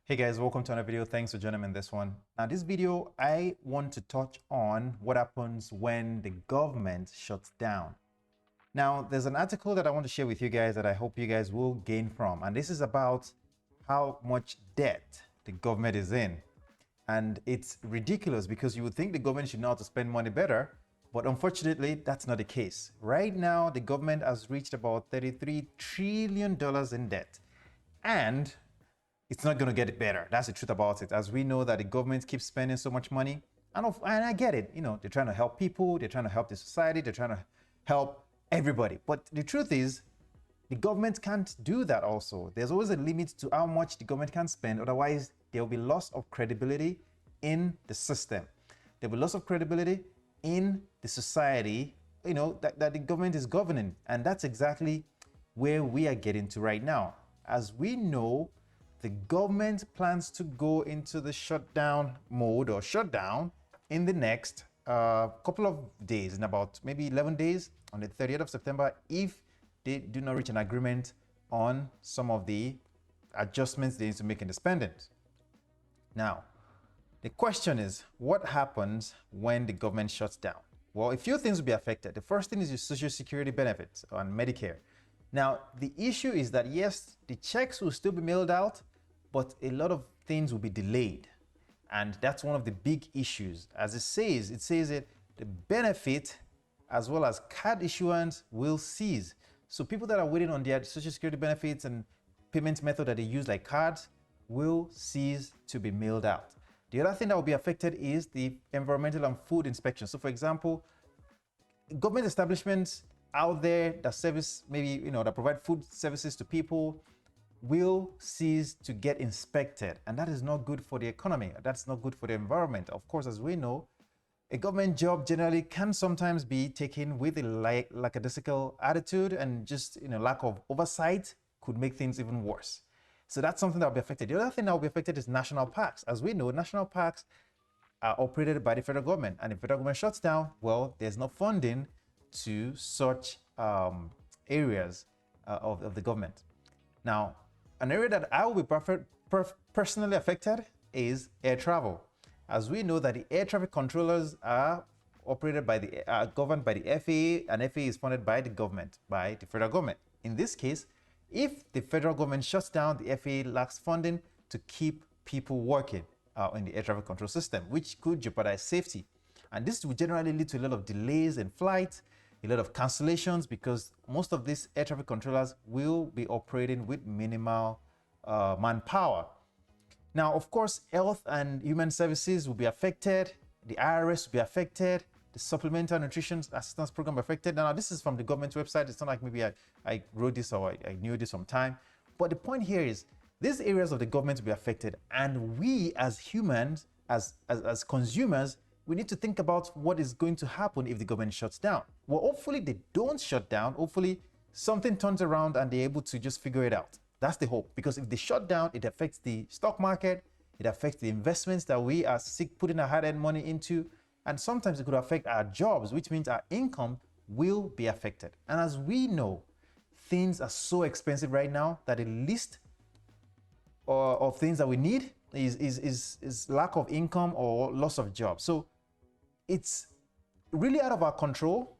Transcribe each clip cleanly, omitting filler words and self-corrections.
Hey guys, welcome to another video. Thanks for joining me in this one. Now, this video, I want to touch on what happens when the government shuts down. Now, there's an article that I want to share with you guys that I hope you guys will gain from. And this is about how much debt the government is in. And it's ridiculous because you would think the government should know how to spend money better. But unfortunately, that's not the case. Right now, the government has reached about $33 trillion in debt. And it's not going to get better. That's the truth about it. As we know that the government keeps spending so much money, and I get it. You know, they're trying to help people, they're trying to help the society, they're trying to help everybody. But the truth is, the government can't do that also. There's always a limit to how much the government can spend. Otherwise, there will be loss of credibility in the system. There will be loss of credibility in the society, you know, that the government is governing. And that's exactly where we are getting to right now. As we know, the government plans to go into the shutdown mode or shutdown in the next couple of days, in about maybe 11 days, on the 30th of September, if they do not reach an agreement on some of the adjustments they need to make in the spending. Now, the question is, what happens when the government shuts down? Well, a few things will be affected. The first thing is your Social Security benefits on Medicare. Now, the issue is that, yes, the checks will still be mailed out, but a lot of things will be delayed. And that's one of the big issues. As it says that the benefit as well as card issuance will cease. So people that are waiting on their Social Security benefits and payment method that they use like cards will cease to be mailed out. The other thing that will be affected is the environmental and food inspection. So for example, government establishments out there that service, maybe, you know, that provide food services to people will cease to get inspected. And that is not good for the economy. That's not good for the environment. Of course, as we know, a government job generally can sometimes be taken with a lackadaisical attitude, and just, you know, lack of oversight could make things even worse. So that's something that will be affected. The other thing that will be affected is national parks. As we know, national parks are operated by the federal government, and if the federal government shuts down, well, there's no funding to such areas of the government. Now, an area that I will be personally affected is air travel. As we know that the air traffic controllers are operated by governed by the FAA, and FAA is funded by the government, by the federal government. In this case, if the federal government shuts down, the FAA lacks funding to keep people working in the air traffic control system, which could jeopardize safety. And this will generally lead to a lot of delays in flights, a lot of cancellations, because most of these air traffic controllers will be operating with minimal manpower. Now, of course, health and human services will be affected. The IRS will be affected. The Supplemental Nutrition Assistance Program will be affected. Now, this is from the government website. It's not like maybe I wrote this or I knew this some time. But the point here is these areas of the government will be affected. And we as humans, as consumers, we need to think about what is going to happen if the government shuts down. Well, hopefully they don't shut down. Hopefully something turns around and they're able to just figure it out. That's the hope. Because if they shut down, it affects the stock market, it affects the investments that we are putting our hard-earned money into, and sometimes it could affect our jobs, which means our income will be affected. And as we know, things are so expensive right now that the list of things that we need is lack of income or loss of jobs. So it's really out of our control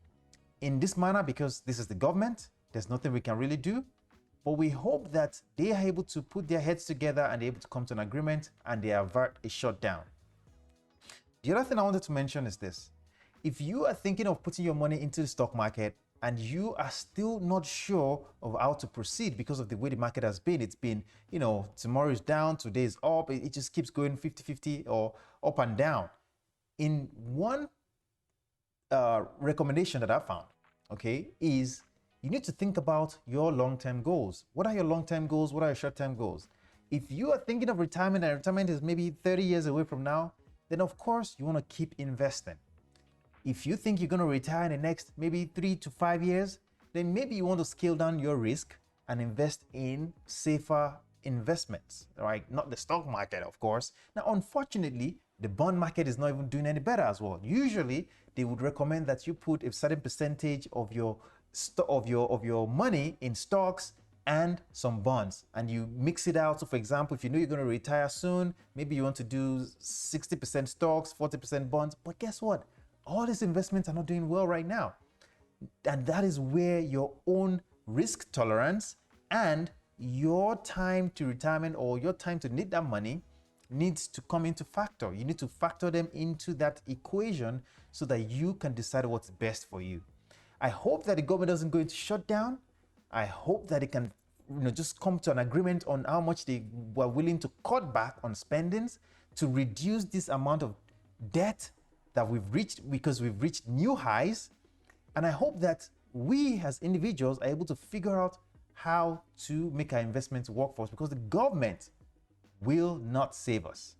in this manner, because this is the government. There's nothing we can really do. But we hope that they are able to put their heads together and they're able to come to an agreement and they avert a shutdown. The other thing I wanted to mention is this. If you are thinking of putting your money into the stock market and you are still not sure of how to proceed because of the way the market has been, it's been, you know, tomorrow is down, today is up, it just keeps going 50-50 or up and down. In one recommendation that I found, okay, is you need to think about your long-term goals. What are your long-term goals? What are your short-term goals? If you are thinking of retirement and retirement is maybe 30 years away from now, then of course you want to keep investing. If you think you're going to retire in the next maybe 3 to 5 years, then maybe you want to scale down your risk and invest in safer investments, right? Not the stock market, of course. Now, unfortunately, the bond market is not even doing any better as well. Usually, they would recommend that you put a certain percentage of your money in stocks and some bonds, and you mix it out. So for example, if you know you're going to retire soon, maybe you want to do 60% stocks, 40% bonds, but guess what? All these investments are not doing well right now. And that is where your own risk tolerance and your time to retirement or your time to need that money needs to come into factor. You need to factor them into that equation so that you can decide what's best for you. I hope that the government doesn't go into shutdown. I hope that it can just come to an agreement on how much they were willing to cut back on spendings to reduce this amount of debt that we've reached, because we've reached new highs. And I hope that we as individuals are able to figure out how to make our investments work for us, because the government will not save us.